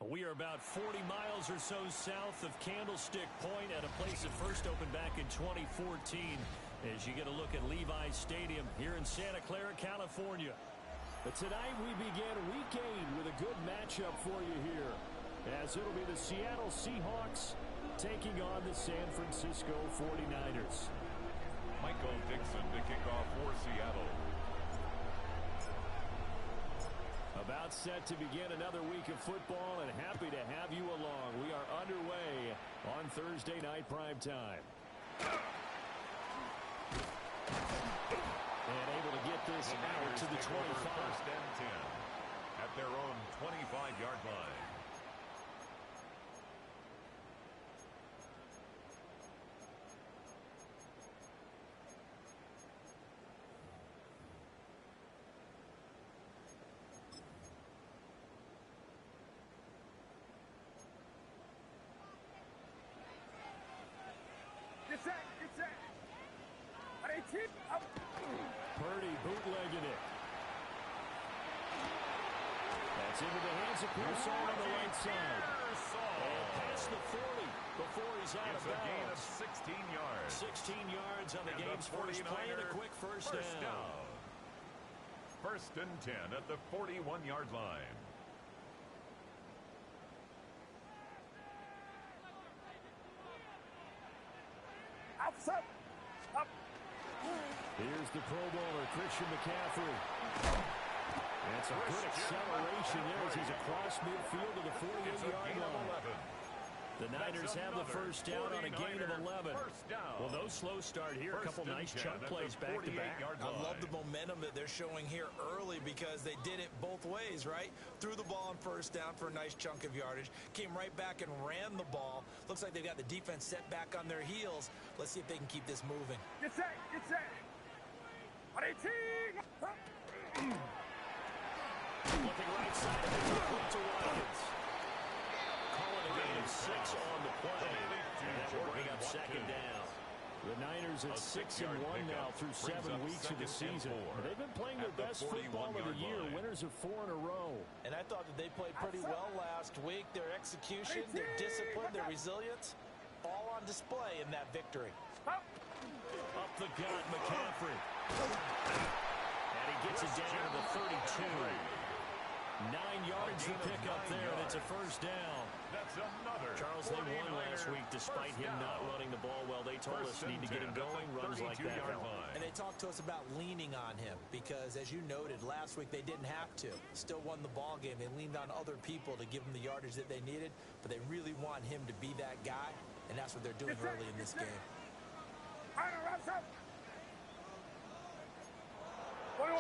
We are about 40 miles or so south of Candlestick Point at a place that first opened back in 2014 as you get a look at Levi's Stadium here in Santa Clara, California. But tonight we begin week 8 with a good matchup for you here, as it'll be the Seattle Seahawks taking on the San Francisco 49ers. Michael Dixon to kick off for Seattle. About set to begin another week of football, and happy to have you along. We are underway on Thursday night primetime. And able to get this out to the 25. First and 10 at their own 25-yard line. Get set. Purdy bootlegging it. That's into the hands of Pearson on the right side. And past the 40 before he's out of bounds. It's a gain of 16 yards. 16 yards on the game's first play and a quick first down. First and 10 at the 41-yard line. Up. Here's the Pro Bowler, Christian McCaffrey. That's a good acceleration there as he's across midfield to the 48-yard line. The Niners have the first down on a gain of 11. Well, no slow start here. A couple nice chunk plays back-to-back. I love the momentum that they're showing here early because they did it both ways, right? Threw the ball on first down for a nice chunk of yardage. Came right back and ran the ball. Looks like they've got the defense set back on their heels. Let's see if they can keep this moving. Get set. Looking right side of it to Watkins. Calling a gain of 6 on the play. And that will bring up second down. The Niners at 6-1 now through 7 weeks of the season. They've been playing their best football of the year. Winners of 4 in a row. And I thought that they played pretty well last week. Their execution, their discipline, their resilience, all on display in that victory. Up the gut, McCaffrey. And he gets it down to the 32. 9 yards to pick up there, and it's a first down. That's another. Charles, they won last week despite him not running the ball well. They told us need to get him going, runs like that. And they talked to us about leaning on him because, as you noted, last week they didn't have to. Still won the ball game. They leaned on other people to give them the yardage that they needed, but they really want him to be that guy, and that's what they're doing early in this game. 21.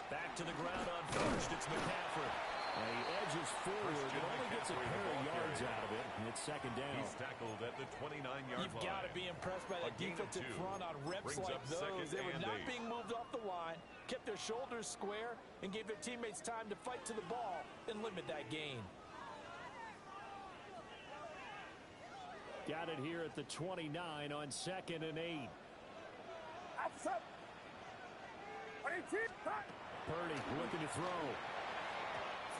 Back to the ground on first. It's McCaffrey. And he edges forward, but only gets a pair of yards out of it. And it's second down. He's tackled at the 29-yard line. You've got to be impressed by that defensive front on reps like those. They were not being moved off the line, kept their shoulders square, and gave their teammates time to fight to the ball and limit that gain. Got it here at the 29 on 2nd and 8. Purdy looking to throw.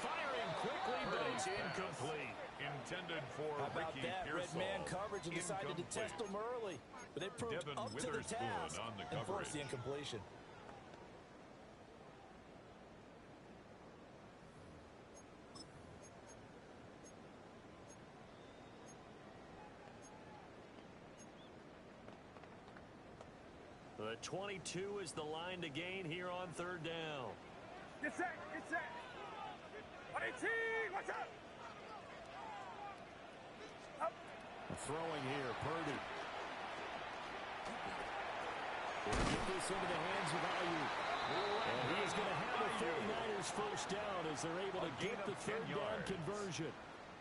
Firing quickly, but it's incomplete. Intended for How about Ricky that? Pearsall. Red man coverage and decided to test them early. But they proved Devin up to the Witherspoon task on the and forced the coverage. incompletion. The 22 is the line to gain here on third down. Get set. Watch out. Throwing here, Purdy. They'll get this into the hands of Ayuk. And he is going to have the 49ers first down as they're able to get the third down conversion.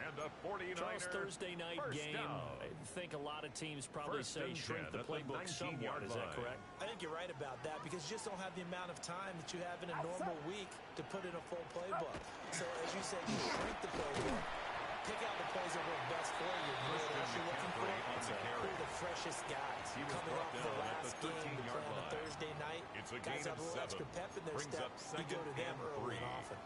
And the 49ers Charles, Thursday night game, down. I think a lot of teams probably say shrink the playbook somewhat. Is that correct? I think you're right about that because you just don't have the amount of time that you have in a normal week to put in a full playbook. So, as you said, you shrink the playbook. pick out the plays that work best for you. You know what you're looking for? Who are the freshest guys coming off the last game to play on a Thursday night? It's a guys gain have a of little 7. extra pep in their Brings step. up You go to them 2nd and early 3. and often.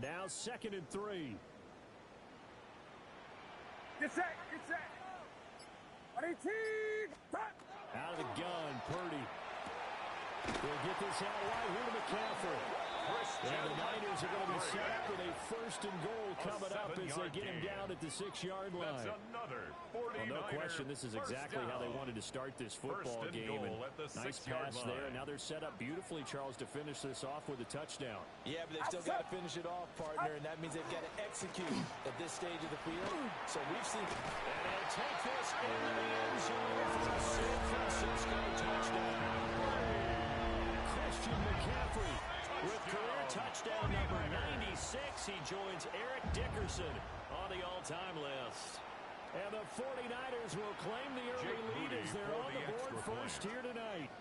Now 2nd and 3. Get set. Get set. 18. Cut. Out of the gun, Purdy. They'll get this out wide here to McCaffrey. And the Niners are going to be set up with a 1st and goal coming up as they get him down at the 6-yard line. That's another 49er. Well, no question, this is exactly how they wanted to start this football game. And nice pass there. Now they're set up beautifully, Charles, to finish this off with a touchdown. Yeah, but they've still got to finish it off, partner, and that means they've got to execute at this stage of the field. So we've seen... And they'll take this into the end zone for a San Francisco touchdown. Christian McCaffrey with career touchdown number 96. He joins Eric Dickerson on the all-time list. And the 49ers will claim the early lead as they're on the board first here tonight.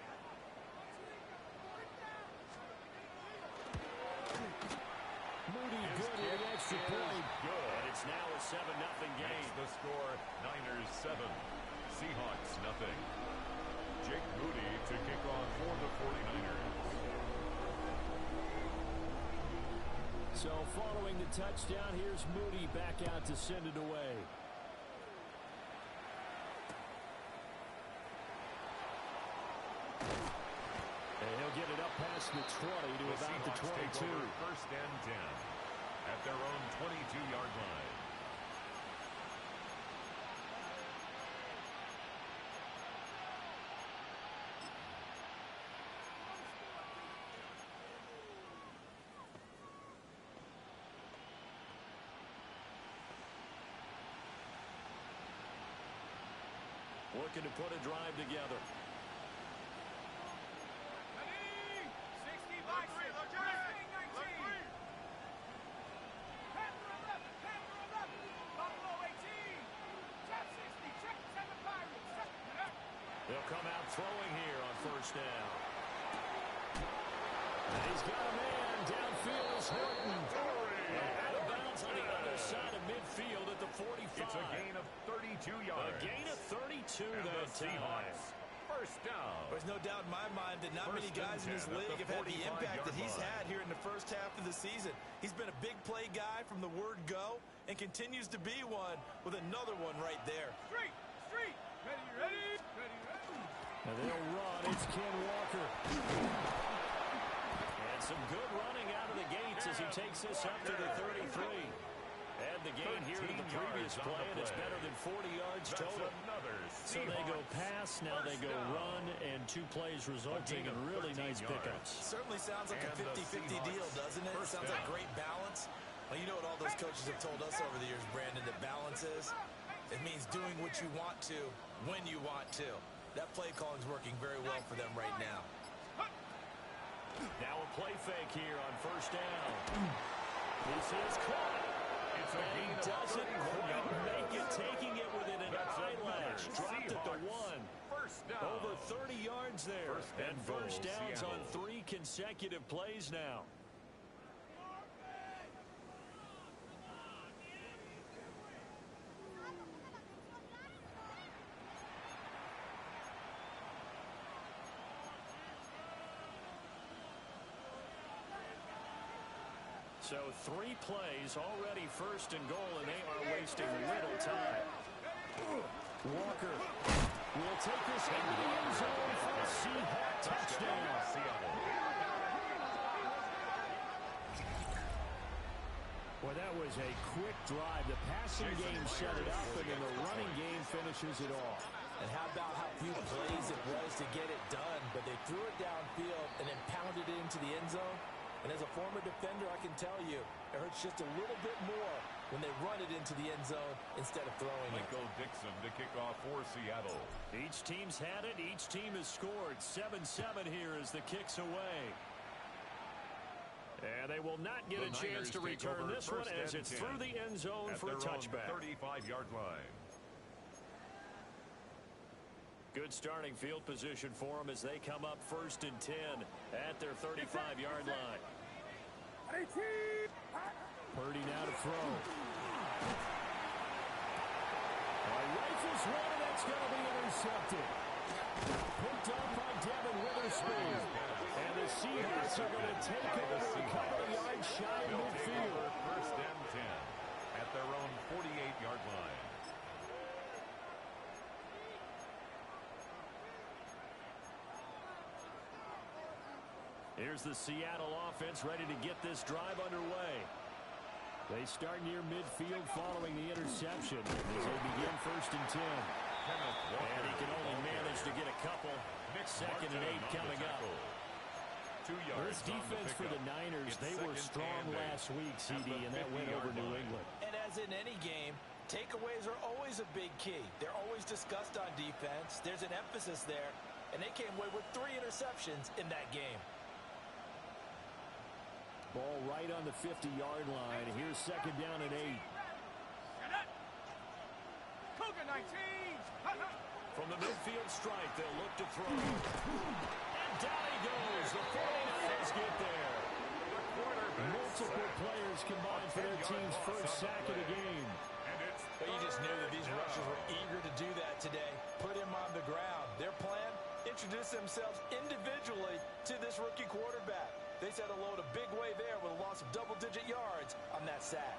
Moody good with the extra point. And it's now a 7-0 game. The score, Niners 7, Seahawks nothing. Jake Moody to kick off for the 49ers. So following the touchdown, here's Moody back out to send it away. And he'll get it up past the 20 to about the 22. 1st and 10 at their own 22-yard line. Looking to put a drive together. They'll come out throwing here on 1st down. And he's got a man downfield is Horton. Out of bounds on the other side of midfield at the 45. It's a gain of 32 yards. A gain of 32 that time. 1st down. There's no doubt in my mind that not many guys in this league have had the impact that he's had here in the first half of the season. He's been a big play guy from the word go and continues to be one with another one right there. Street. Ready, ready. And they'll run. It's Ken Walker. And some good running out of the gates as he takes this up to the 33. And the gain here to the previous play, and it's better than 40 yards total. So they go pass, now they go run, and 2 plays resulting in really nice pickups. Certainly sounds like a 50-50 deal, doesn't it? Sounds like great balance. Well, you know what all those coaches have told us over the years, Brandon, that balance is? It means doing what you want to, when you want to. That play calling is working very well for them right now. Now a play fake here on 1st down. This is caught. It's a gain of doesn't 31 quite yards. make it, taking it within an eyelash. Dropped at the 1. 1st down. Over 30 yards there. And goal, 1st downs Seattle. on 3 consecutive plays now. So 3 plays already 1st and goal, and they are wasting little time. Walker will take this into the end zone for a Seahawk touchdown. Well, that was a quick drive. The passing game set it up, and then the running game finishes it off. And how about how few plays it was to get it done, but they threw it downfield and then pounded it into the end zone. And as a former defender, I can tell you, it hurts just a little bit more when they run it into the end zone instead of throwing it. Michael Dixon to kick off for Seattle. Each team's had it. Each team has scored. 7-7 here as the kick's away. And they will not get a chance to return this one as it's through the end zone for a touchback. 35-yard line. Good starting field position for them as they come up 1st and 10 at their 35-yard line. Purdy now to throw. Rifles one, and that's going to be intercepted. Picked up by Devin Witherspoon. And the Seahawks are going to take over a couple of yards shy of midfield. 1st and 10 at their own 48-yard line. Here's the Seattle offense ready to get this drive underway. They start near midfield following the interception as they begin 1st and 10. And he can only manage to get a couple. 2nd and 8 coming up. 2 yards. This defense for the Niners, they were strong last week, CD, and that went over New England. And as in any game, takeaways are always a big key. They're always discussed on defense. There's an emphasis there, and they came away with 3 interceptions in that game. Ball right on the 50-yard line. Here's 2nd down and 8. Cougar 19. From the midfield strike, they'll look to throw. And down he goes. The 49ers get there. Multiple players combined for their team's first sack of the game. But you just knew that these rushers were eager to do that today. Put him on the ground. Their plan, introduce themselves individually to this rookie quarterback. They set a load a big way there with a loss of double-digit yards on that sack.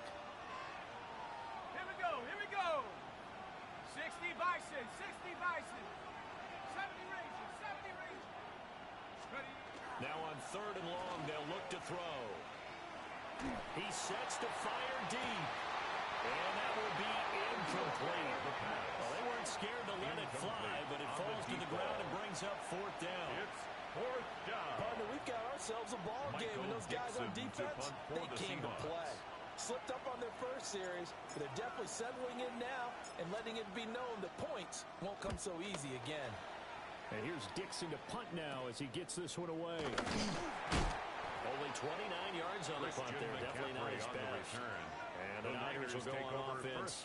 Here we go. Here we go. 60 Bison. 60 Bison. 70 Rangers. 70 Rangers. Ready. Now on 3rd and long, they'll look to throw. He sets to fire deep. And that will be incomplete. Well, they weren't scared to let it fly, but it falls to the ground and brings up 4th down. It's 4th down. Partner, we've got ourselves a ball game, and those guys on defense, they came to play. Slipped up on their first series, but they're definitely settling in now and letting it be known that points won't come so easy again. And here's Dixon to punt now as he gets this one away. Only 29 yards on the punt there. Definitely not his best. And the Niners will go on offense.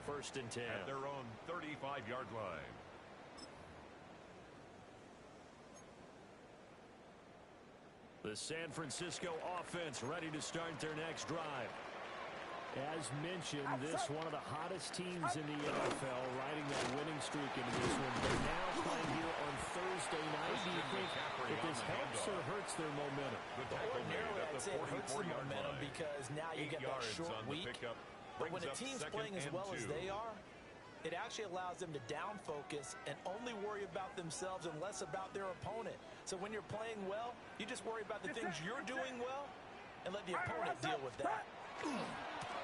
1st and 10. At their own 35-yard line. The San Francisco offense ready to start their next drive. As mentioned, this one of the hottest teams in the NFL, riding that winning streak into this one. They're now playing here on Thursday night. Do you think that this helps or hurts their momentum? Ordinarily, I'd say it hurts the momentum because now you get that short week. But when a team's playing as well as they are, it actually allows them to down focus and only worry about themselves and less about their opponent. So when you're playing well, you just worry about the things you're doing well and let the opponent deal with that.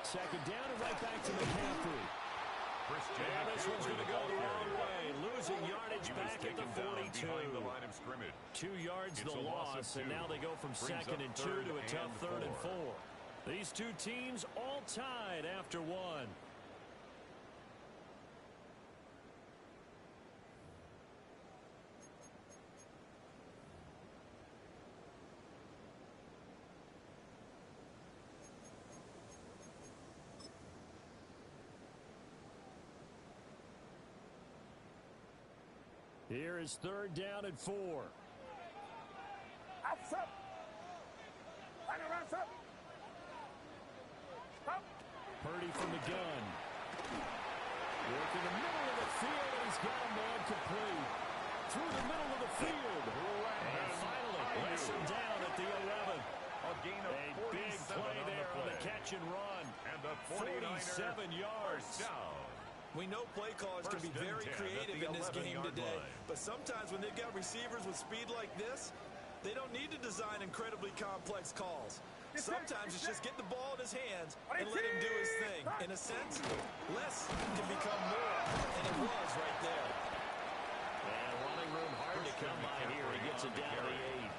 2nd down and right back to McCaffrey. And this one's going to go the wrong way. Losing yardage back at the 42. 2 yards the loss, and now they go from 2nd and 2 to a tough 3rd and 4. These two teams all tied after 1. Here is 3rd down and 4. Purdy from the gun. Work in the middle of the field, and he's got a man complete. Through the middle of the field. And finally, lets him down at the 11. A gain of a big play there on the catch and run. And the 47 yards. Down. We know play callers can be very creative in this game today, but sometimes when they've got receivers with speed like this, they don't need to design incredibly complex calls. Sometimes it's just get the ball in his hands and let him do his thing. In a sense, less can become more, and it was right there. And running room hard to come by here. He gets it down to the 8.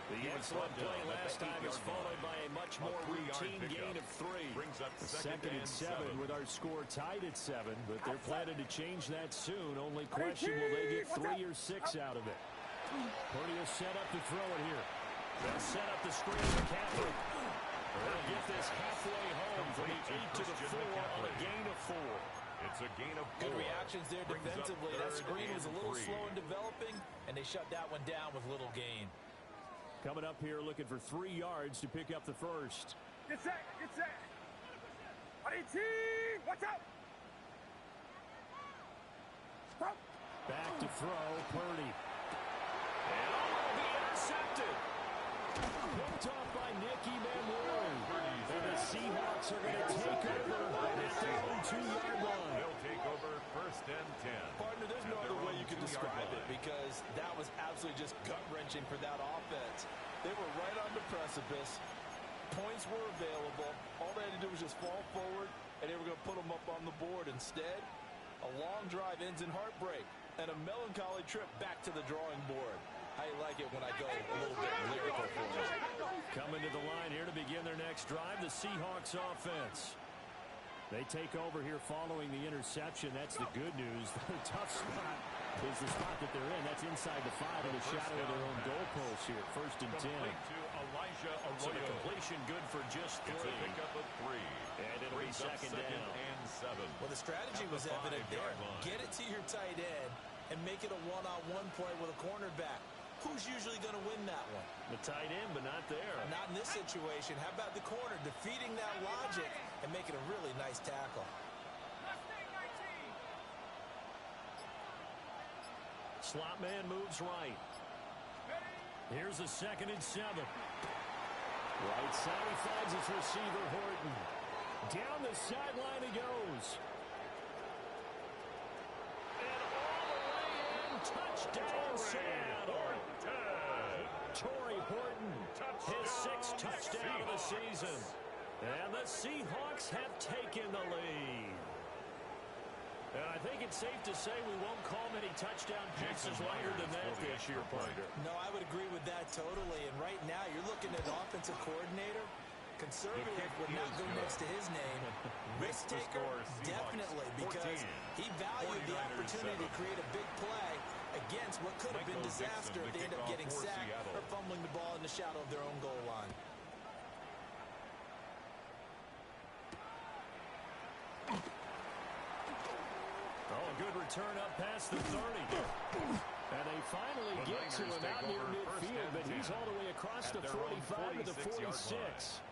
The excellent play last time is followed by a much more routine gain of 3. 2nd and 7 with our score tied at 7, but they're planning to change that soon. Only question, will they get 3 or 6 out of it? Purdy is set up to throw it here. They'll set up the screen. McCaffrey. They'll get this halfway home from the 8 to the 4 on a gain of 4. It's a gain of 4. Good reactions there defensively. That screen was a little slow in developing, and they shut that one down with little gain. Coming up here looking for 3 yards to pick up the first. Get set, get set. Watch out. Stop. Back to throw, Purdy. And will be intercepted. Picked off by Nicky Manwari. And the Seahawks are going to take over at their own 2-yard line. They'll take over 1st and 10. Partner, there's no other way you could describe it because that was absolutely just gut-wrenching for that offense. They were right on the precipice. Points were available. All they had to do was just fall forward, and they were going to put them up on the board. Instead, a long drive ends in heartbreak and a melancholy trip back to the drawing board. I like it when I go a little bit lyrical for you. Coming to the line here to begin their next drive, the Seahawks offense. They take over here following the interception. That's the good news. The tough spot is the spot that they're in. That's inside the 5 in the shadow of their own goalpost here. 1st and 10. So the completion good for just 3. It's a pickup of 3. And it'll be second down. And 7. Well, the strategy was evident there. Get it to your tight end and make it a one-on-one play with a cornerback. Who's usually going to win that one? The tight end, but not there. Not in this situation. How about the corner defeating that logic and making a really nice tackle? Slot man moves right. Here's a 2nd and 7. Right side, he finds his receiver, Horton. Down the sideline he goes. And all the way in, touchdown, Seattle. Torrey Horton, his 6th touchdown of the season. And the Seahawks have taken the lead. And I think it's safe to say we won't call many touchdown passes longer than that this year, partner. No, I would agree with that totally. And right now, you're looking at an offensive coordinator. Conservative would not go next to his name. Risk taker, definitely, because he valued the opportunity to create a big play against what could have been disaster if they end up getting sacked or fumbling the ball in the shadow of their own goal line. Oh, a good return up past the 30. And they finally get to him out near midfield, but he's all the way across the 45 to the 46.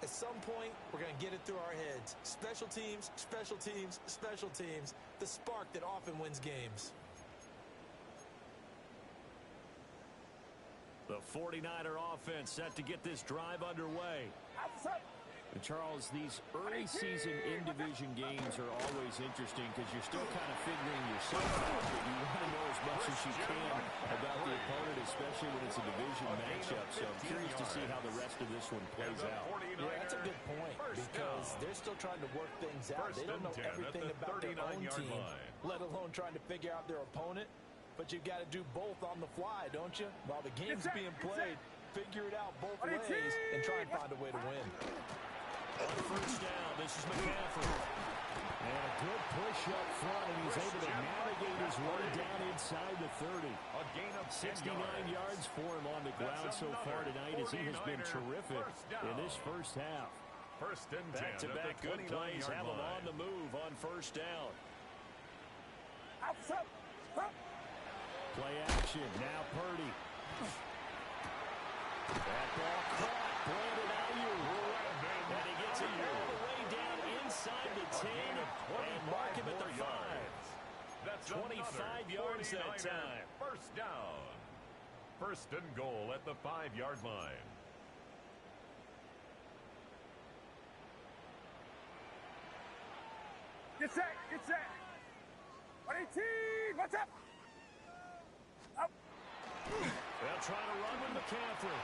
At some point, we're going to get it through our heads. Special teams, special teams, special teams. The spark that often wins games. The 49er offense set to get this drive underway. And Charles, these early season in-division games are always interesting because you're still kind of figuring yourself out, but you want to know as much as you can about the opponent, especially when it's a division matchup. So I'm curious to see how the rest of this one plays out. Yeah, that's a good point because they're still trying to work things out. They don't know everything about their own team, let alone trying to figure out their opponent. But you've got to do both on the fly, don't you? While the game's being played, figure it out both ways and try and find a way to win. On 1st down, this is McCaffrey. And a good push up front, and he's able to navigate his way down inside the 30. A gain of 69 yards for him on the ground so far tonight as he has been terrific in this first half. 1st and 10. Back-to-back good plays have him on the move on 1st down. Play action, now Purdy. That ball caught, Brandon Ayuk. And he gets it all the way down inside the 10 and mark him at the 5. That's 25 yards that time. 1st down. 1st and goal at the 5-yard line. Get set, get set. 18, what's up? Up. They'll try to run with McCaffrey.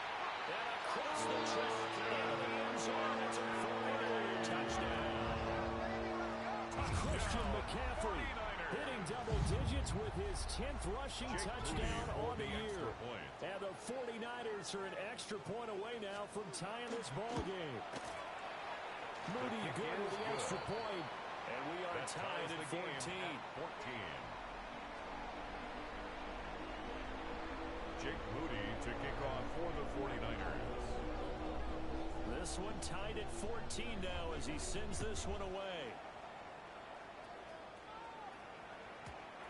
And across the track into the end zone. It's a 49er touchdown. Christian McCaffrey hitting double digits with his 10th rushing touchdown on the year. And the 49ers are an extra point away now from tying this ball game. Moody good with the extra point. And we are tied at 14. Jake Moody to kick off for the 49ers. This one tied at 14 now as he sends this one away.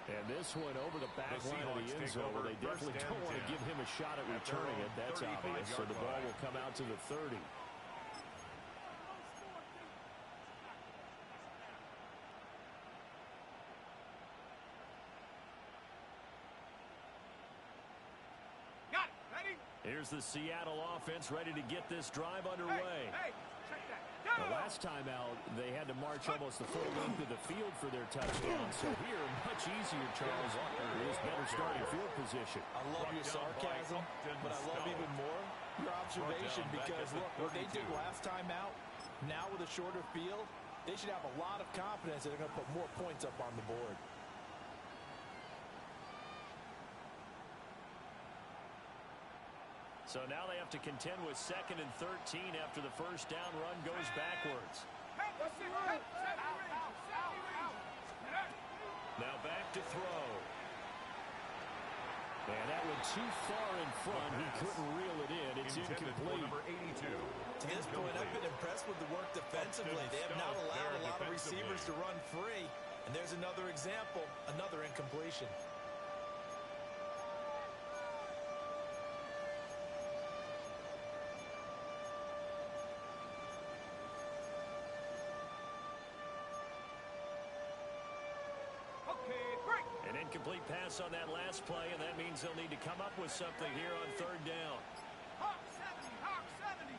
And this one over the back line of the end zone. They definitely don't want to give him a shot at returning it. That's obvious. So the ball will come out to the 30. Got it. Ready? Here's the Seattle offense ready to get this drive underway. Hey, check that. The last time out, they had to march almost the full length of the field for their touchdown. So here, much easier, Charles. It is better starting field position. I love your sarcasm, but I love even more your observation because, look, what they did last time out, now with a shorter field, they should have a lot of confidence that they're going to put more points up on the board. So now they have to contend with 2nd and 13 after the first down run goes backwards. Now back to throw. And that went too far in front. He couldn't reel it in. It's incomplete. Number 82. To this point, I've been impressed with the work defensively. They have not allowed a lot of receivers to run free. And there's another example, another incompletion. An incomplete pass on that last play, and that means they'll need to come up with something here on 3rd down. Hawk 70, Hawk 70.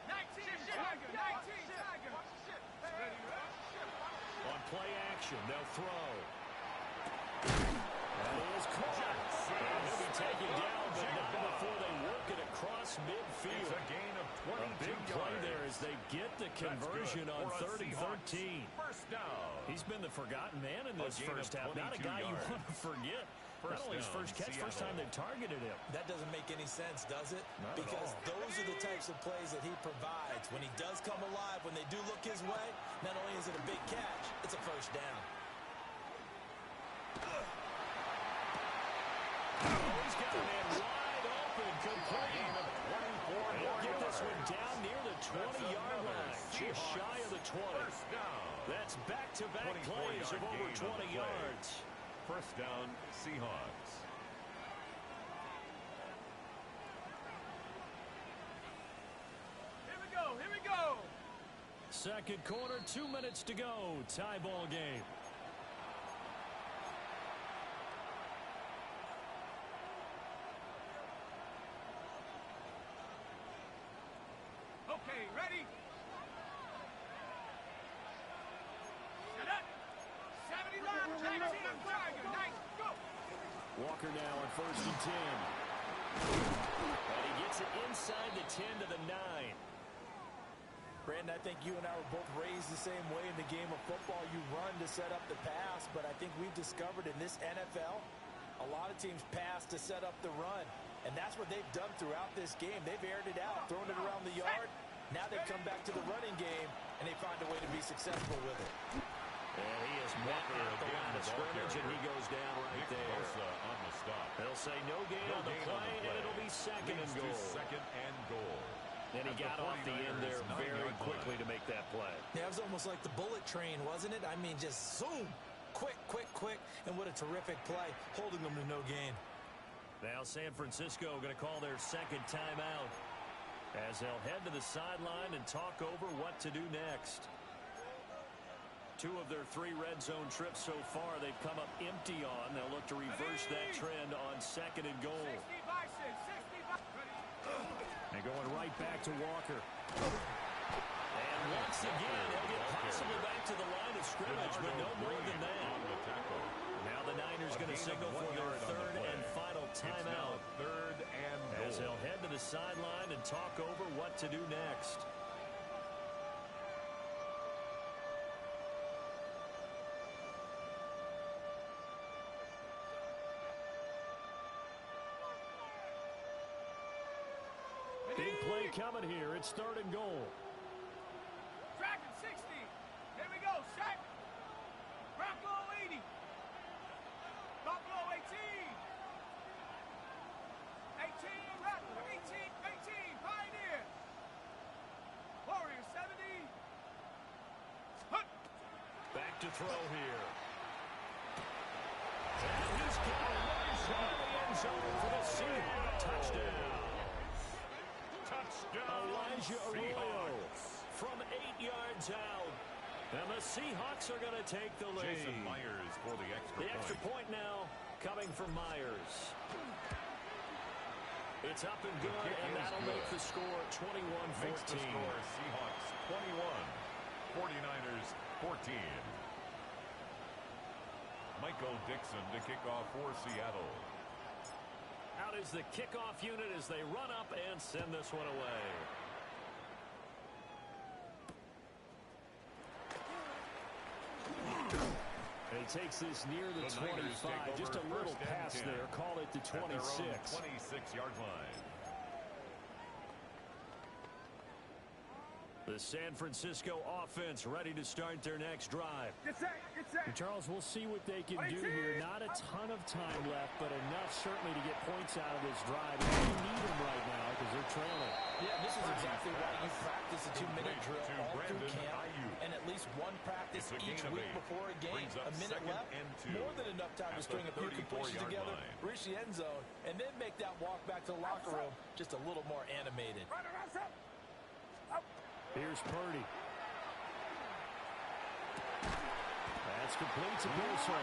19, Tiger, 19, Tiger. On play action, they'll throw. That is caught. And he'll be taken down, but not before they work it across midfield. It's a gain of 22 A big play yards. there as they get the conversion on 3rd and 13. First down. He's been the forgotten man in this first half. Not a guy you want to forget. Not only his first catch, first time they've targeted him. That doesn't make any sense, does it? Not at Because all. those are the types of plays that he provides. When he does come alive, when they do look his way, not only is it a big catch, it's a first down. He's got a man wide open, complete. He'll get this one down near the 20-yard line, just shy of the 20. That's back-to-back plays of over 20 yards. First down, Seahawks. Here we go, here we go. Second quarter, 2 minutes to go. Tie ball game. Okay, ready? Set up. 70 left, 19, Tiger, nice, go. Walker now on 1st and 10. And he gets it inside the 10 to the 9. Brandon, I think you and I were both raised the same way in the game of football. You run to set up the pass, but I think we've discovered in this NFL, a lot of teams pass to set up the run. And that's what they've done throughout this game. They've aired it out, thrown it around the yard. Now they've come back to the running game, and they find a way to be successful with it. And he is met at the line of scrimmage, and he goes down right there. On the stop. They'll say no gain on the play, and it'll be second and goal. Second and goal. And he got off the end there very quickly to make that play. Yeah, it was almost like the bullet train, wasn't it? I mean, just zoom. Quick, quick, quick. And what a terrific play, holding them to no gain. Now San Francisco going to call their second timeout as they'll head to the sideline and talk over what to do next. 2 of their 3 red zone trips so far they've come up empty on. They'll look to reverse that trend on second and goal. 60 Bison, 60 Bison. And going right back to Walker. And once again, he'll get possibly back to the line of scrimmage, but no more than that. Now the Niners going to signal for their 3rd and final timeout. Third and goal. As they'll head to the sideline and talk over what to do next. Big play coming here. It's 3rd and goal. Dragon 60. Here we go, set. Bronco 80. Buffalo 18. back to throw here. And he's got it right in the end zone for the Seahawks. Touchdown. Touchdown, Elijah Arroyo Seahawks. from 8 yards out. And the Seahawks are going to take the lead. Jason Myers for the extra The point. extra point now coming from Myers. It's up and good, and that'll make the score 21-14. Makes the score Seahawks 21, 49ers 14. Michael Dixon to kick off for Seattle. Out is the kickoff unit as they run up and send this one away. And he takes this near the 25. Just a little pass there. Call it the 26. 26-yard line. The San Francisco offense ready to start their next drive. Get set, get set. And Charles, we'll see what they can do here. Not a ton of time left, but enough certainly to get points out of this drive. And they need them right now because they're trailing. Yeah, this is exactly why you practice a 2-minute drill To all through Brandon camp Ayuk. and at least one practice It's a each gain of week 8. before a game. Brings up A minute second left, and 2 more than enough time to at string the a few completions 34-yard together, line. reach the end zone, and then make that walk back to the locker room just a little more animated. Here's Purdy. That's complete to Pearson.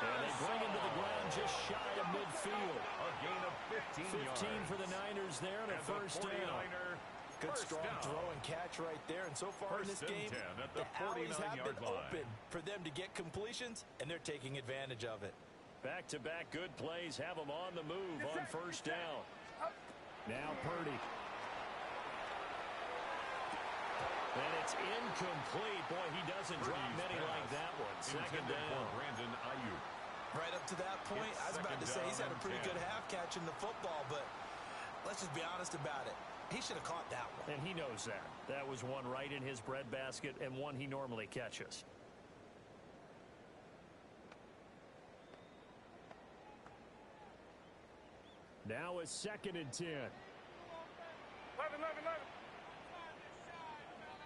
And they bring him to the ground just shy of midfield. A gain of 15 yards. 15 for the Niners there and a And the first down. 49er Good first strong down. throw and catch right there. And so far in this First and game, 10 at the alleys have 49-yard been line. open for them to get completions, and they're taking advantage of it. Back-to-back good plays have them on the move on first down. Now Purdy. And it's incomplete. Boy, he doesn't drop many like that one. Second Intended down. for Brandon Ayuk. Right up to that point, It's I was about to second say he's had down a pretty and good 10. half catching the football, but let's just be honest about it. He should have caught that one. And he knows that. That was one right in his breadbasket and one he normally catches. Now a second and 10. 11.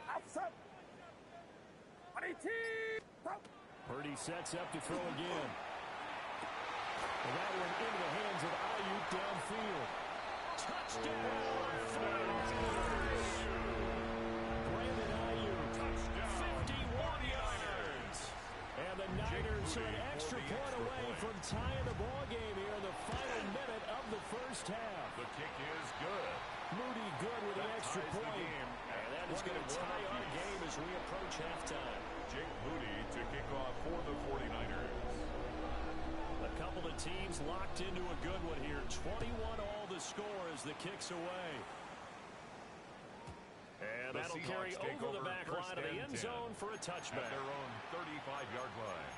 Outside. 18. Purdy sets up to throw again. And that one into the hands of Ayuk downfield. Touchdown! Brandon Ayuk, 51 yards. And the Niners are an extra point away from tying the ball game here in the final minute of the first half. The kick is good. Moody good with an That extra ties the point. game at And that is going to 21 tie our apiece. game as we approach halftime. Jake Moody to kick off for the 49ers. A couple of teams locked into a good one here. 21 all the score as the kick's away. And The that'll Seahawks carry take over the over back first line of the and end 10 zone for a At touchback. their own 35-yard line.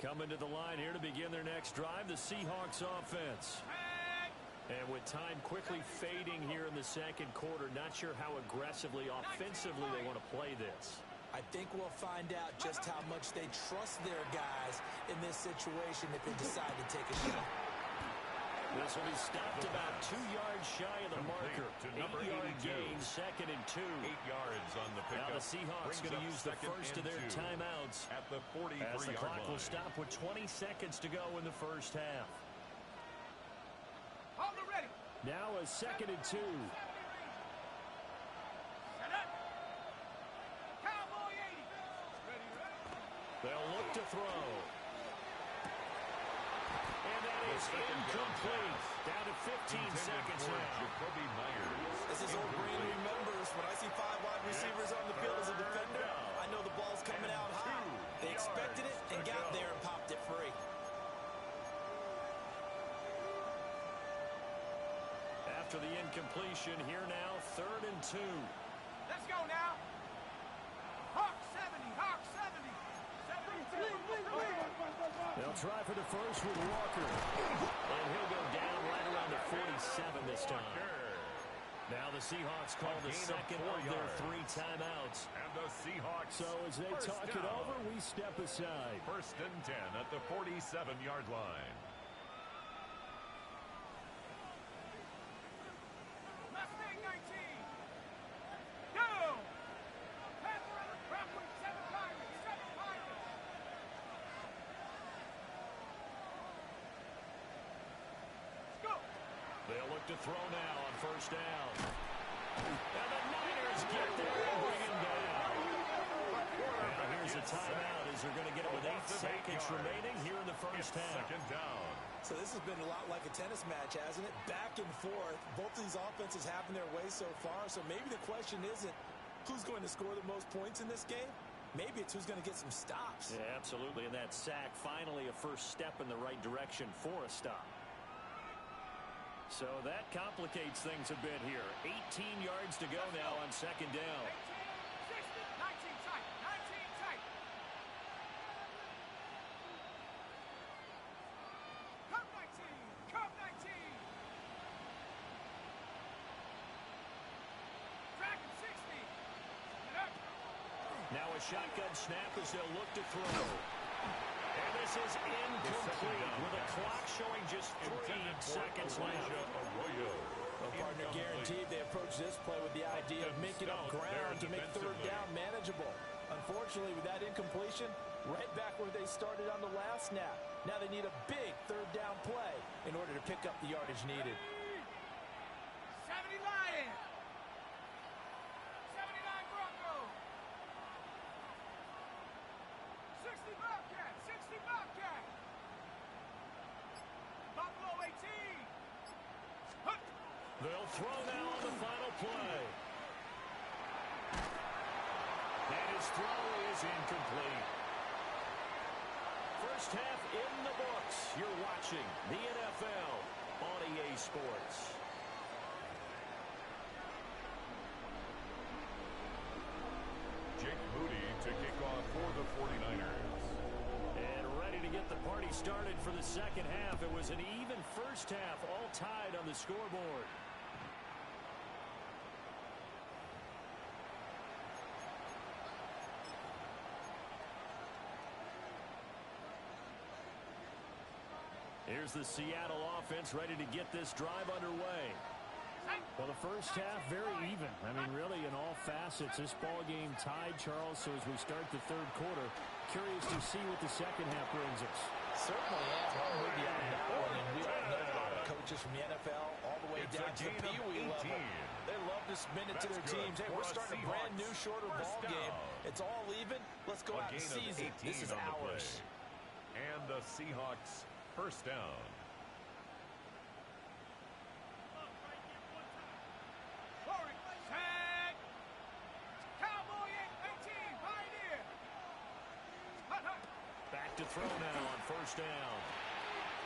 Coming to the line here to begin their next drive, the Seahawks offense. And with time quickly fading here in the second quarter, not sure how aggressively, offensively they want to play this. I think we'll find out just how much they trust their guys in this situation if they decide to take a shot. This will be stopped about 2 yards shy of the marker. To number 8-yard 82. gain, second and 2. 8 yards on the pickup. Now the Seahawks going to use the first of their timeouts at the 43-yard line. as the clock will stop with 20 seconds to go in the first half. Hold it ready. Now a second and 2. Set up. Cowboy 80. Ready. They'll look to throw. And that is incomplete. Down to 15 seconds now. Jacoby Myers. As his old brain remembers, when I see 5 wide receivers on the field as a defender, I know the ball's coming out high. They expected it and got there and popped it free. After the incompletion, here now, 3rd and 2. Let's go now. Hawk 70. Hawk 70. 72. They'll try for the first with Walker. And he'll go down right around the 47 this time. Now the Seahawks call the second of their 3 timeouts. And the Seahawks. So as they talk it over, we step aside. 1st and 10 at the 47-yard line. Mustang 19. Go! Panther on the crop with 7 Pirates. 7 Pirates. Let's go. They'll look to throw now on 1st down. And the Niners get there and bring him down. Now here's a timeout as they're going to get it with 8 seconds remaining here in the 1st half. 2nd down. So this has been a lot like a tennis match, hasn't it? Back and forth. Both of these offenses having their way so far. So maybe the question isn't who's going to score the most points in this game. Maybe it's who's going to get some stops. Yeah, absolutely. And that sack, finally a first step in the right direction for a stop. So that complicates things a bit here. 18 yards to go now on 2nd down. 18, 16, 19 tight. 19 tight. Come 19. Come 19. Drag him 60. Get up. Now a shotgun snap as they'll look to throw. And this is incomplete with a clock showing just 3 seconds left. Well, partner, guaranteed they approach this play with the idea of making up ground to make 3rd down manageable. Unfortunately, with that incompletion, right back where they started on the last snap. Now they need a big 3rd down play in order to pick up the yardage needed. 70 Lions. 79 Broncos. 60 Bobcats. 60 Bobcats. Buffalo 18. Hunt. They'll throw now on the final play. And his throw is incomplete. 1st half in the books. You're watching the NFL on EA Sports. Jake Moody to kick off for the 49ers. And ready to get the party started for the 2nd half. It was an even 1st half, all tied on the scoreboard. Here's the Seattle offense ready to get this drive underway. Well, the 1st half, very even. I mean, really, in all facets, this ball game tied, Charles. So as we start the 3rd quarter, curious to see what the 2nd half brings us. Certainly has. I'm with you on that one. And we all know a lot of coaches from the NFL all the way down to the Pee-wee level. They love to spin it to their teams. Hey, we're starting a brand new, shorter ball game. It's all even. Let's go out and seize it. This is ours. And the Seahawks 1st down. Set. Cowboy 18. Pioneer. Hunt, hunt. Back to throw now on 1st down.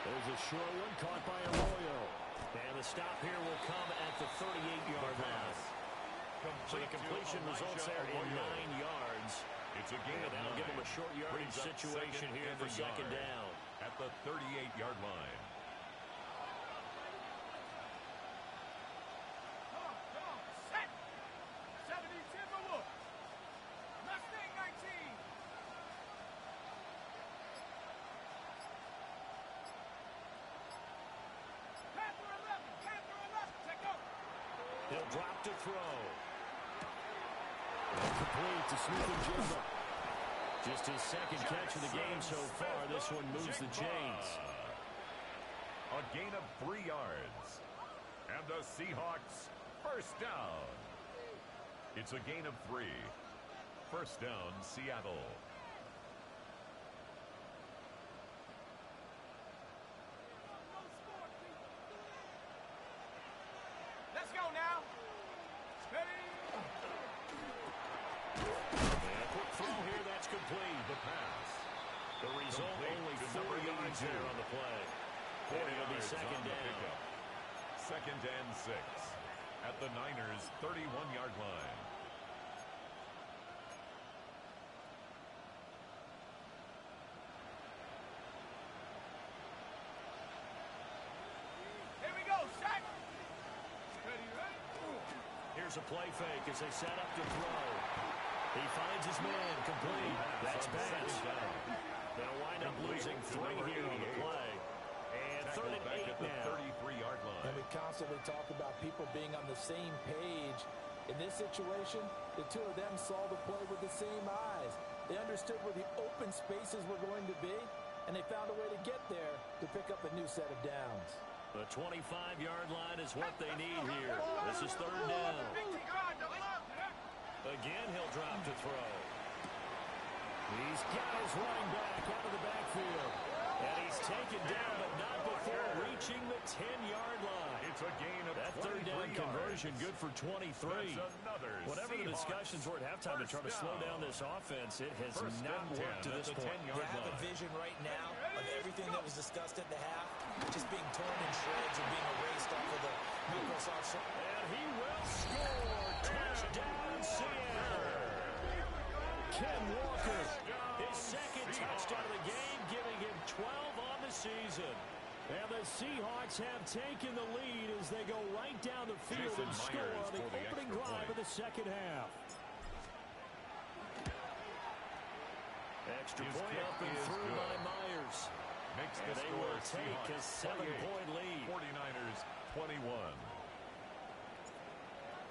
There's a short one caught by Arroyo. And the stop here will come at the 38-yard line. So the completion results there in 9 yards. It's a gain of 9. That'll give them a short yardage situation here for 2nd down. At the 38-yard line. Come on. Set. 70 Timberwolves. Mustang 19. Panther 11. Panther 11. Take over. He'll drop to throw. Complete to Smith-Njigba. Just his 2nd catch of the game so far. This one moves the chains. A gain of 3 yards. And the Seahawks 1st down. It's a gain of 3. 1st down, Seattle. Let's go now. Steady. And a quick throw here. That's complete. The pass. The result only 4 yards there on the play. And it'll be 2nd down. 2nd and 6 at the Niners' 31-yard line. Here we go. Set. Steady, right? Here's a play fake as they set up to throw. He finds his man complete. That's bad. They'll wind up losing 3 here on the play. And third and 8 now. 33-yard line. And we constantly talk about people being on the same page. In this situation, the two of them saw the play with the same eyes. They understood where the open spaces were going to be, and they found a way to get there to pick up a new set of downs. The 25-yard line is what they need here. This is third down. Again, he'll drop to throw. He's got his running back out of the backfield. And he's taken down, but not before reaching the 10-yard line. It's a gain of that third down conversion good for 23. Whatever the discussions were at halftime to try to slow down this offense, it has not worked to this point. They have a vision right now of everything that was discussed at the half just being torn in shreds and being erased off of the Microsoft. And he will score. Touchdown, Seattle. Ken Walker, his second touchdown of the game, giving him 12 on the season. And the Seahawks have taken the lead as they go right down the field and score on the opening drive of the second half. Extra point up and through by Myers. Makes and they will take a 7-point lead. 49ers 21.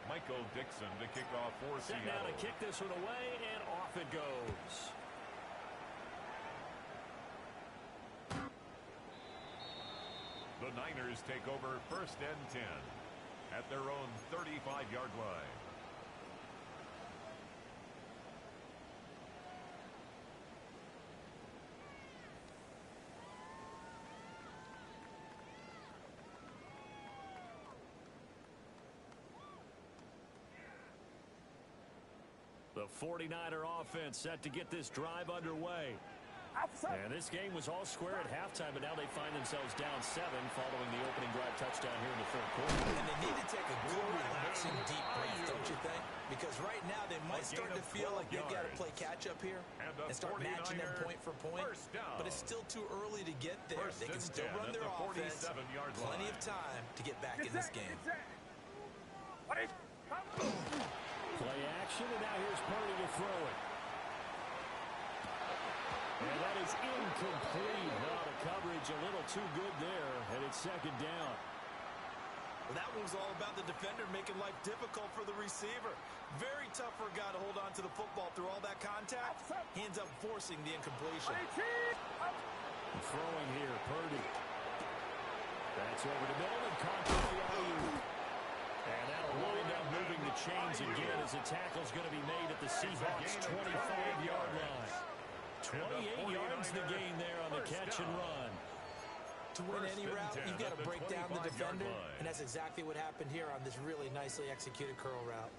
Michael Dixon to kick off for Seattle. Now to kick this one away, and off it goes. The Niners take over first and 10 at their own 35-yard line. The 49er offense set to get this drive underway. And this game was all square at halftime, but now they find themselves down 7 following the opening drive touchdown here in the third quarter. And they need to take a good, relaxing, deep breath, don't you think? Because right now they might start to feel like they've got to play catch-up here and start matching them point for point. But it's still too early to get there. They can still run their offense. Plenty of time to get back in this game. Play action, and now here's Purdy to throw it. And that is incomplete. Well, the coverage a little too good there, and it's second down. Well, that one was all about the defender making life difficult for the receiver. Very tough for a guy to hold on to the football through all that contact. He ends up forcing the incompletion. Throwing here, Purdy. That's over the middle and caught by the alley-oop. And that'll wind up moving the chains again as the tackle's going to be made at the Seahawks' 25-yard line. 28 yards the gain there on the catch and run. To win any route, you've got to break down the defender, and that's exactly what happened here on this really nicely executed curl route.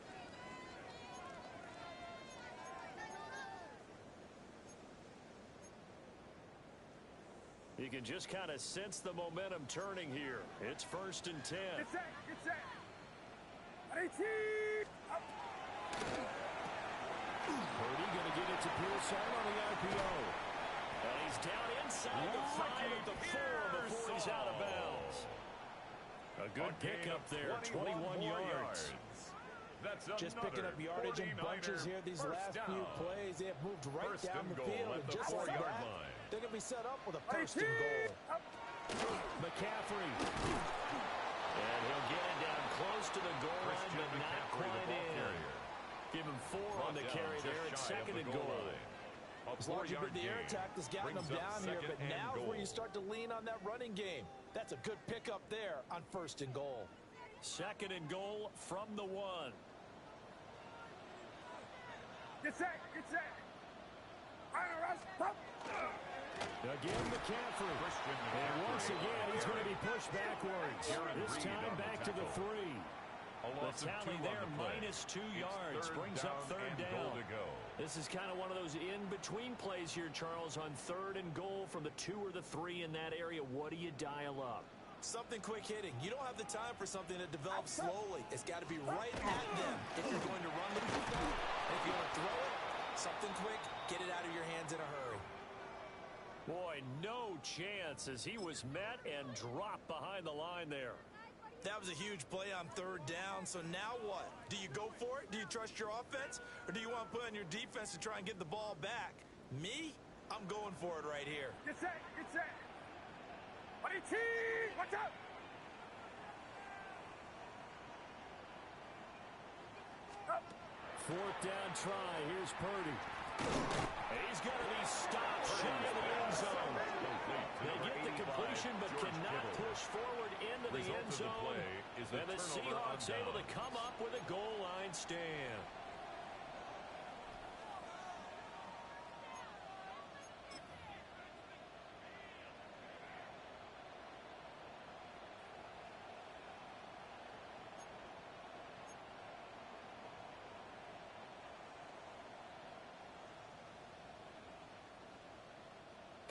You can just kind of sense the momentum turning here. It's first and 10. Get set. Purdy going to get it to Pearson on the RPO. And he's down inside the 5 at the 4 before he's out of bounds. A good pickup there, 21 yards. Just picking up yardage in bunches here these last few plays. They have moved right down the field, and just like that, they're going to be set up with a first and goal. McCaffrey. And he'll get it down close to the goal line, but not quite in. Give him 4 on the carry there. It's second and goal. As long as you've been the air attack that's gotten them down here, but now is where you start to lean on that running game. That's a good pickup there on first and goal. Second and goal from the 1. Get set. Again, McCaffrey. And once again, he's going to be pushed backwards. This time back to the 3. The tally there, -2 yards, brings up third down. This is kind of one of those in-between plays here, Charles, on third and goal from the 2 or the 3 in that area. What do you dial up? Something quick hitting. You don't have the time for something that develops slowly. It's got to be right at them if you're going to run the football. And if you want to throw it, something quick, get it out of your hands in a hurry. Boy, no chance as he was met and dropped behind the line there. That was a huge play on third down, so now what? Do you go for it? Do you trust your offense? Or do you want to put on your defense to try and get the ball back? Me? I'm going for it right here. Get set, get set. Watch out. Fourth down try. Here's Purdy. He's going to be stopped shy of the end zone. They get the completion but cannot push forward into the end zone. And the Seahawks able to come up with a goal line stand.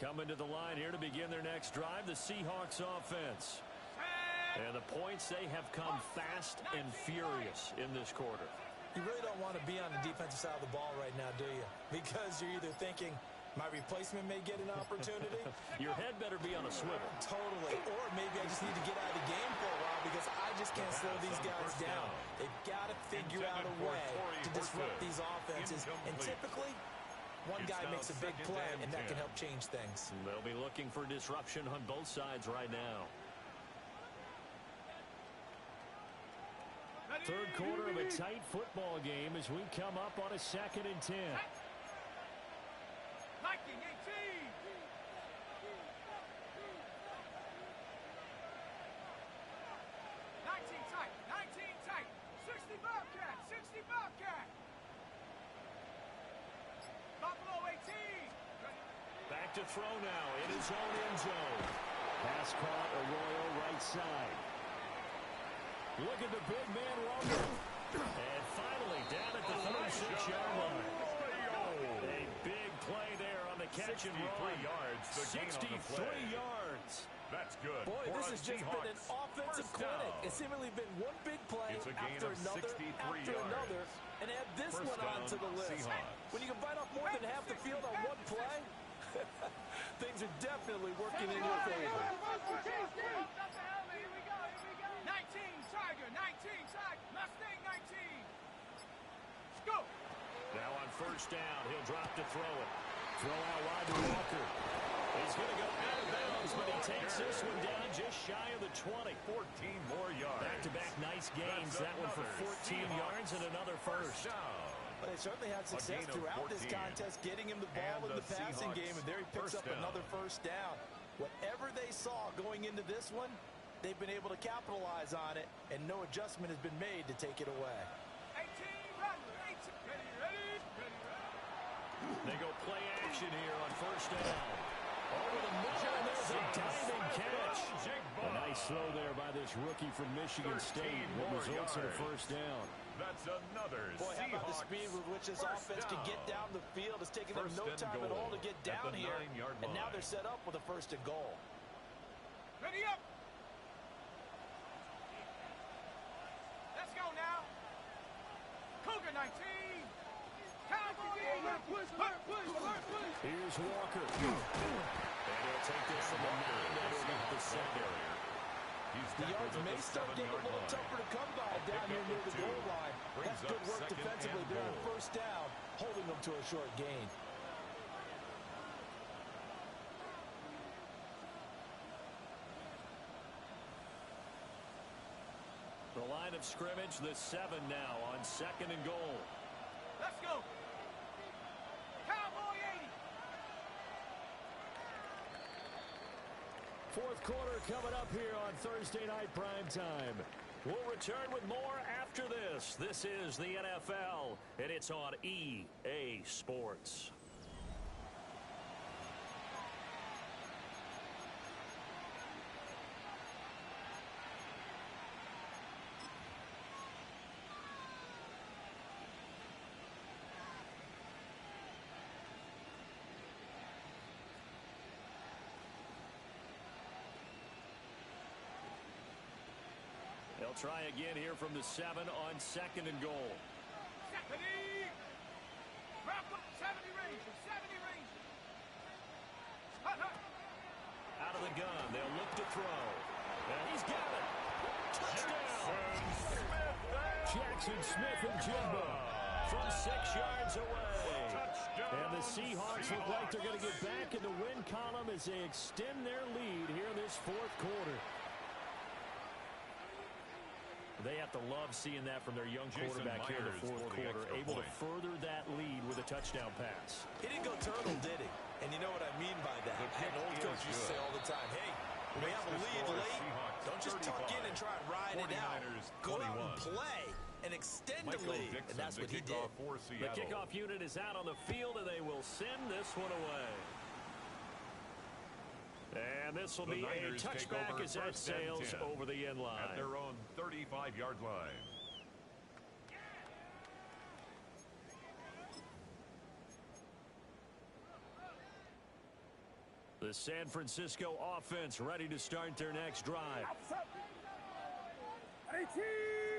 Coming to the line here to begin their next drive, the Seahawks offense. And the points, they have come fast and furious in this quarter. You really don't want to be on the defensive side of the ball right now, do you? Because you're either thinking, my replacement may get an opportunity. Your head better be on a swivel. Totally. Or maybe I just need to get out of the game for a while because I just can't slow these guys down. They've got to figure out a way to disrupt these offenses. And typically, one guy makes a big play, and that can help change things. They'll be looking for disruption on both sides right now. Third quarter of a tight football game as we come up on a 2nd and 10. Viking 18. 19 tight, 19 tight. 60 Bobcat, 60 Bobcat. Buffalo 18. Back to throw now in his own end zone. Pass caught, Arroyo right side. Look at the big man Romo. And finally down at the 36-yard line. A big play there on the catch and run. 63 yards. That's good. Boy, this has just been an offensive clinic. It's seemingly been one big play after another, and add this one onto the list. When you can bite off more than half the field on one play, things are definitely working in your favor. 19 Tiger, 19 Tiger, Mustang 19. Go. Now on first down, he'll drop to throw it. Throw out wide to Walker. He's going to go out of bounds, but he takes this one down just shy of the 20. 14 more yards. Back-to-back nice gains. That one for 14 yards and another first. Well, they certainly had success throughout this contest, getting him the ball in the passing game, and there he picks up another first down. Whatever they saw going into this one, they've been able to capitalize on it, and no adjustment has been made to take it away. 18, run, 18. Ready. They go play action here on first down. Over the middle, and there's a diving catch. A nice throw there by this rookie from Michigan State that results in a first down. That's another Boy, how about the speed with which this offense can get down the field? It's taken them no time at all to get down here, and now they're set up with a first and goal. Ready up. Let's go now. Cougar 19. Here's Walker. And he'll take this from the 9 underneath the center. The yards may start getting a little tougher to come by down here near the goal line. That's good work defensively there on first down, holding them to a short gain. The line of scrimmage, the 7 now on 2nd and goal. Let's go. Cowboy 80. Fourth quarter coming up here on Thursday night primetime. We'll return with more after this. This is the NFL, and it's on EA Sports. They'll try again here from the 7 on 2nd and goal. 70. Wrap up 70 Rangers, 70 Rangers. Out of the gun, they'll look to throw. And he's got it. Touchdown! Jackson Smith and Jimbo from 6 yards away. And the Seahawks look like they're going to get back in the win column as they extend their lead here in this fourth quarter. They have to love seeing that from their young quarterback here in the fourth quarter, able to further that lead with a touchdown pass. He didn't go turtle, did he? And you know what I mean by that. And old coach used to say all the time, hey, when we have a lead late, don't just tuck in and try and ride it out. Go out and play and extend the lead. And that's what he did. The kickoff unit is out on the field, and they will send this one away. And this will be a touchback as that sails over the end line. At their own 35-yard line. The San Francisco offense ready to start their next drive.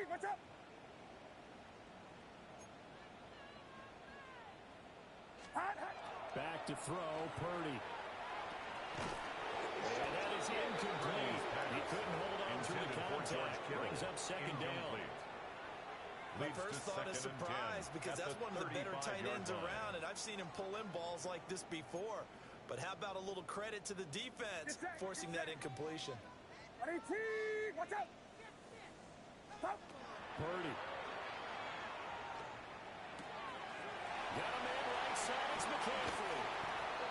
What's up? Back to throw, Purdy. And that is incomplete. He couldn't hold on through the contact. Brings up second down. My first thought is surprise because that's one of the better tight ends around, and I've seen him pull in balls like this before. But how about a little credit to the defense forcing that incompletion? What's up? Purdy. Got a man right side. It's McCaffrey.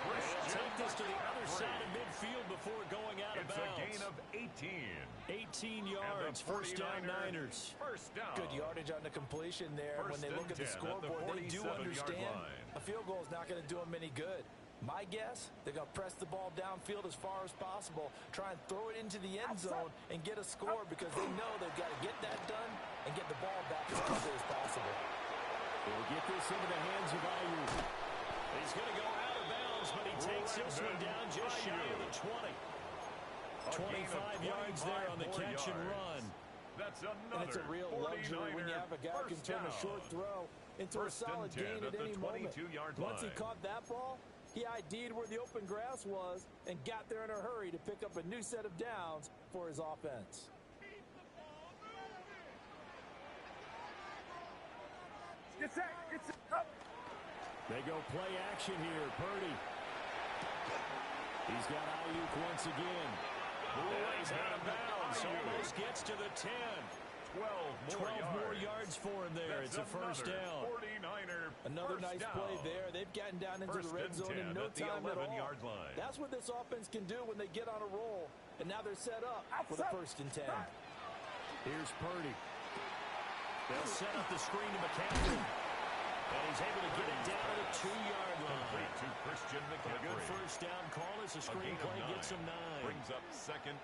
They'll take this to the other side of midfield before going out of bounds. It's a gain of 18. 18 yards, first down Niners. First down. Good yardage on the completion there. When they look at the scoreboard, they do understand a field goal is not going to do them any good. My guess, they're going to press the ball downfield as far as possible, try and throw it into the end zone and get a score because they know they've got to get that done and get the ball back as quickly as possible. They'll get this into the hands of Ayuk. He's going to go out of bounds, but he takes this one down just shy of the 20. 25 yards there on the catch and run. That's another. And it's a real luxury when you have a guy who can turn a short throw into a solid gain at any moment. Once he caught that ball, he ID'd where the open grass was and got there in a hurry to pick up a new set of downs for his offense. They go play action here. Purdy. He's got Ayuk once again. He's out of bounds. Almost gets to the 10. 12 more yards for him there. It's a first down. Another nice play there. They've gotten down into the red zone in no time at all. That's what this offense can do when they get on a roll. And now they're set up for the 1st and 10. Here's Purdy. They'll set up the screen to McCaffrey. And he's able to get it down to the 2-yard line. A good first down call as the screen play gets him 9. Brings up second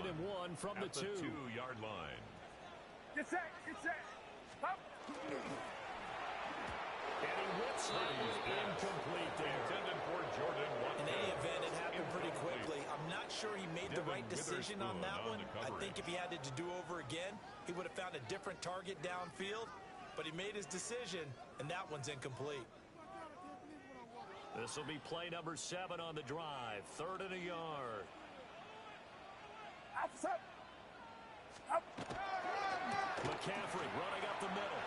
and 1 from the 2. 2-yard line. Get set. Up. And he whips that one incomplete there. In any event, it happened pretty quickly. I'm not sure he made the right decision on that one. I think if he had it to do over again, he would have found a different target downfield. But he made his decision, and that one's incomplete. This will be play number 7 on the drive. 3rd and a yard. Up. McCaffrey running up the middle.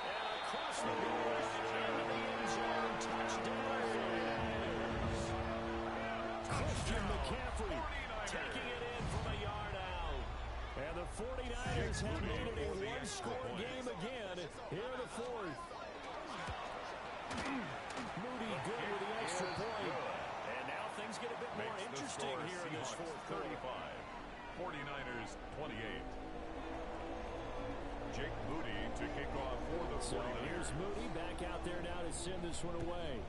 And across the middle into the end zone. Touchdown. Christian McCaffrey taking it in from a yard out. And the 49ers have made it a one-score game again here in the 4th. Moody good with the extra point. And now things get a bit more interesting here in this 4th quarter. 49ers 28. Jake Moody to kick off for the 49ers. So here's Moody back out there now to send this one away.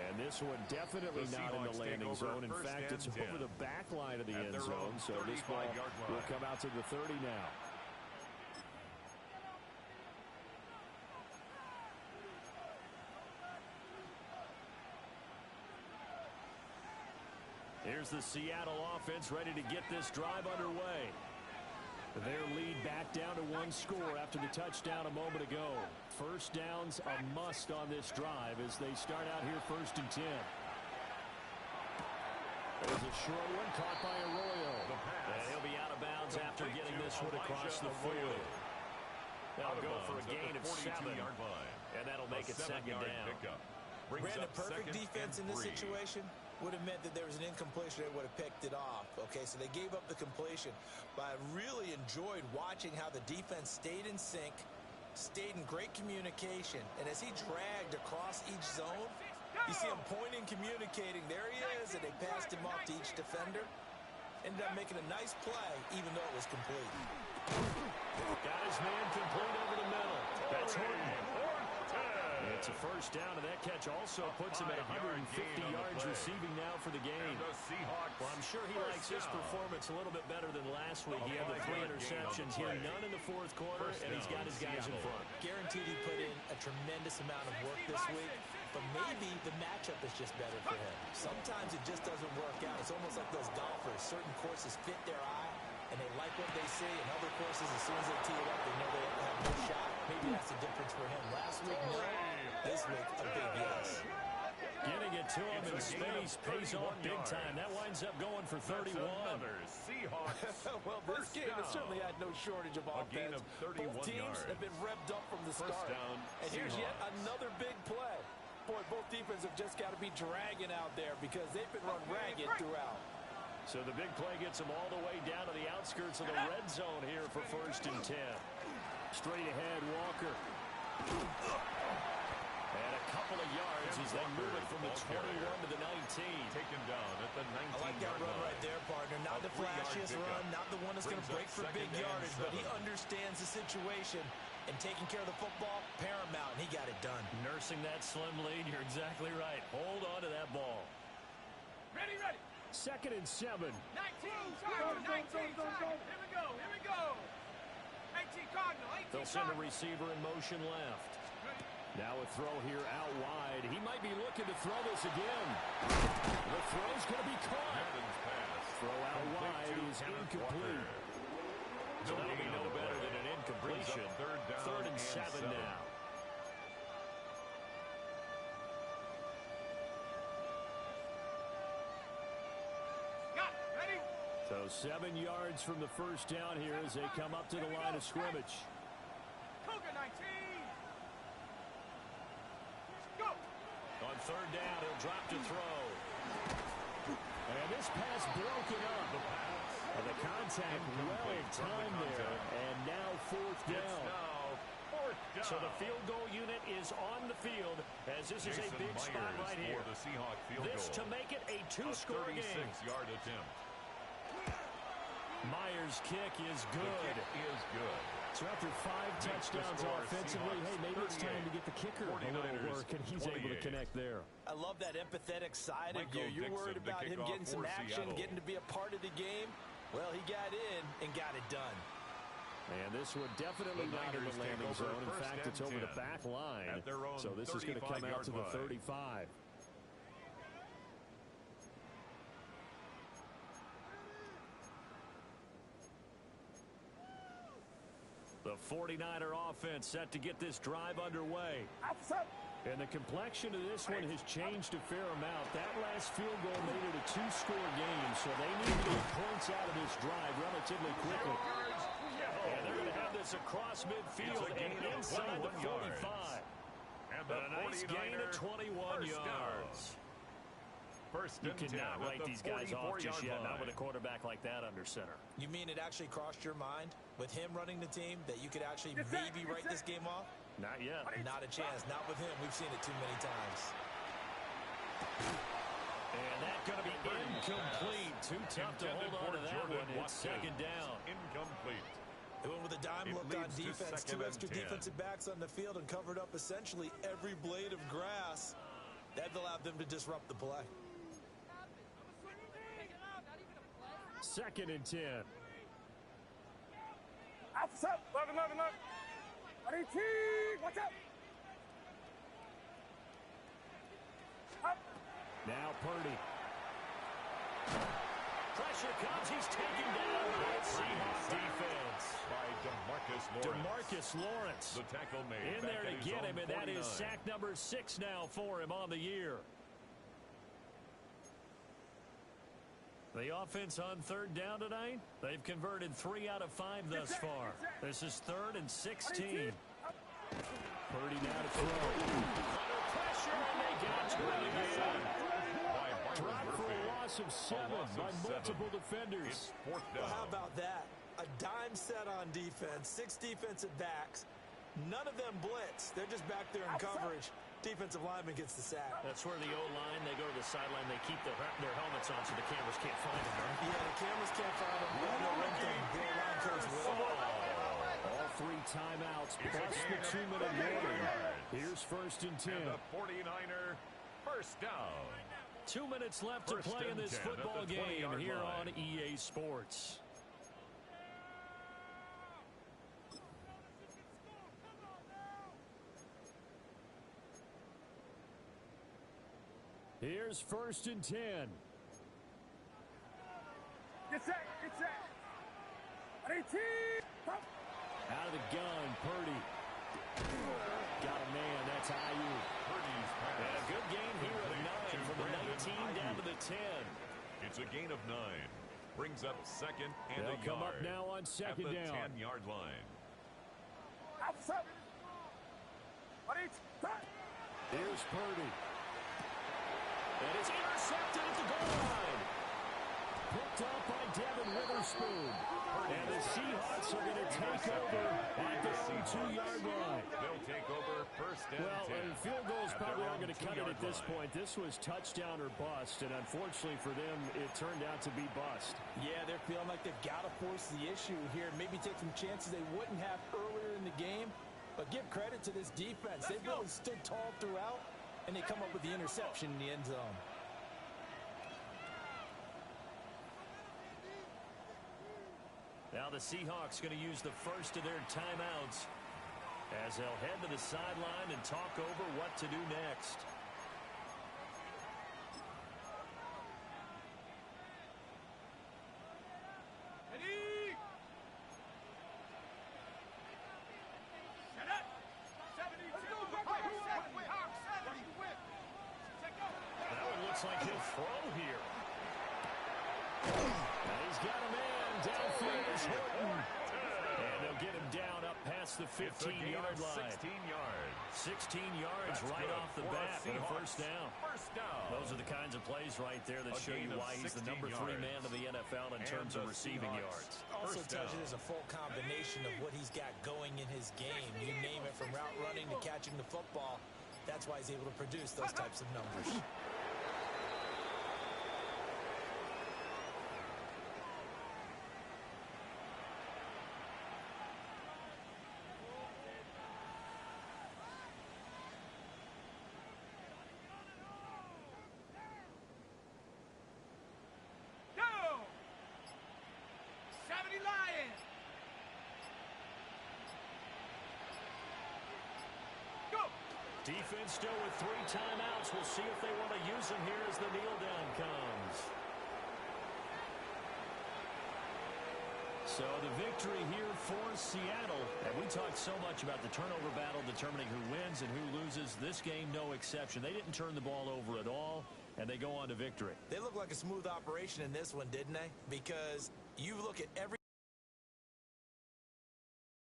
And this one definitely not in the landing zone. In fact, it's over the back line of the end zone. So this ball will come out to the 30 now. Here's the Seattle offense ready to get this drive underway. Their lead back down to 1 score after the touchdown a moment ago. First down's a must on this drive as they start out here 1st and 10. There's a short one caught by Arroyo. And he'll be out of bounds after getting this one across the field. They'll go for a gain of 7. And that'll make it second down. Brandon, perfect defense in this situation would have meant that there was an incompletion. They would have picked it off. Okay, so they gave up the completion. But I really enjoyed watching how the defense stayed in sync, stayed in great communication. And as he dragged across each zone, you see him pointing, communicating. There he is, and they passed him off to each defender. Ended up making a nice play, even though it was complete. Got his man complete over the middle. That's Horton. It's a first down, and that catch also puts him at 150 yards receiving now for the game. Well, I'm sure he likes his performance a little bit better than last week. He had the 3 interceptions here, none in the fourth quarter, and he's got his guys in front. Guaranteed he put in a tremendous amount of work this week, but maybe the matchup is just better for him. Sometimes it just doesn't work out. It's almost like those golfers. Certain courses fit their eye, and they like what they see, and other courses, as soon as they tee it up, they know they have no shot. Maybe that's the difference for him. Last week, no. This week, a big yes. Getting it to him in space pays off big time. That winds up going for 31. Well, this game has certainly had no shortage of offense. Both teams have been revved up from the start. And here's yet another big play. Boy, both defenses have just got to be dragging out there because they've been run ragged throughout. So the big play gets them all the way down to the outskirts of the red zone here for 1st and 10. Straight ahead, Walker. And a couple of yards as they move it from the 21 to the 19. Taken down at the 19. I like that run right there, partner. Not the flashiest run, not the one that's going to break for big yardage, but he understands the situation, and taking care of the football, paramount, and he got it done. Nursing that slim lead, you're exactly right. Hold on to that ball. Ready, ready. 2nd and 7. 19, Charger, 19, Charger. Here we go, here we go. 18, Cardinal, 18, They'll send a receiver in motion left. Now a throw here out wide. He might be looking to throw this again. The throw's going to be caught. Throw out wide is incomplete. So that'll be no better than an incompletion. 3rd and 7 now. Got it, ready? So 7 yards from the first down here as they come up to the line of scrimmage. Cougar 19. Go. On 3rd down, he'll drop to throw. And this pass broken up. And the contact well timed there. And now 4th down. So the field goal unit is on the field as this is a big spot right here. This to make it a 2-score game. 36-yard attempt. Myers' kick is good. So after 5 touchdowns offensively, hey, maybe it's time to get the kicker a little work, and he's able to connect there. I love that empathetic side of you. You're worried about him getting some action, getting to be a part of the game. Well, he got in and got it done. And this one definitely not in the landing zone. In fact, it's over the back line. So this is going to come out to the 35. The 49er offense set to get this drive underway. And the complexion of this one has changed a fair amount. That last field goal made it a 2-score game, so they need to get points out of this drive relatively quickly. And they're going to have this across midfield and inside the 45. And a nice gain of 21 yards. You cannot write these guys off just yet, not with a quarterback like that under center. You mean it actually crossed your mind, with him running the team, that you could actually maybe write this game off? Not yet. Not a chance. Not with him. We've seen it too many times. And that's going to be incomplete. Too tough to hold on to that one. It's 2nd down. Incomplete. They went with a dime look on defense. 2 extra defensive backs on the field and covered up essentially every blade of grass. That allowed them to disrupt the play. 2nd and 10. Watch out. Now Purdy. Pressure comes. He's taken down by Seahawks defense. By DeMarcus Lawrence. The tackle made. In there to get him, and that is sack number 6 now for him on the year. The offense on third down tonight, they've converted 3 out of 5 thus far. This is 3rd and 16. Purdy now to throw. Under pressure, and they got to it again. Dropped for a loss of 7 by multiple defenders. Well, how about that? A dime set on defense, 6 defensive backs. None of them blitz. They're just back there in coverage. Defensive lineman gets the sack. That's where the O-line, they go to the sideline, they keep their helmets on so the cameras can't find them, right? Yeah, the cameras can't find them. But I know one thing, the O-line coach will. All 3 timeouts plus the 2-minute warning. Here's 1st and 10. And the 49er first down. 2 minutes left to play in this football game here on EA Sports. Here's 1st and 10. Get set, get set. 18. Out of the gun, Purdy. Got a man, that's Ayuk. And a good gain here of 9 from the 19 down to the 10. It's a gain of 9. Brings up 2nd and They'll a come yard. up now on 2nd down. At the 10-yard line. Outside. Here's Purdy. And it's intercepted at the goal line. Picked up by Devin Witherspoon. And the Seahawks are going to take over at their own 2-yard line. They'll take over 1st and 10. Well, field goals probably aren't going to cut it at this point. This was touchdown or bust, and unfortunately for them, it turned out to be bust. Yeah, they're feeling like they've got to force the issue here. Maybe take some chances they wouldn't have earlier in the game. But give credit to this defense. They've really stood tall throughout, and they come up with the interception in the end zone. Now the Seahawks going to use the first of their timeouts as they'll head to the sideline and talk over what to do next. Ready? Set up. 72. That one looks like he'll throw here. And he's got a man. Downfield is Horton. And they'll get him down up past the 15-yard line. 16 yards. 16 yards right off the bat for the first down. First down. Those are the kinds of plays right there that show you why he's the number 3 man of the NFL in terms of receiving yards. Also tells you there's a full combination of what he's got going in his game. You name it, from route running to catching the football. That's why he's able to produce those types of numbers. Defense still with 3 timeouts. We'll see if they want to use them here as the kneel down comes. So the victory here for Seattle. And we talked so much about the turnover battle determining who wins and who loses. This game, no exception. They didn't turn the ball over at all, and they go on to victory. They look like a smooth operation in this one, didn't they? Because you look at every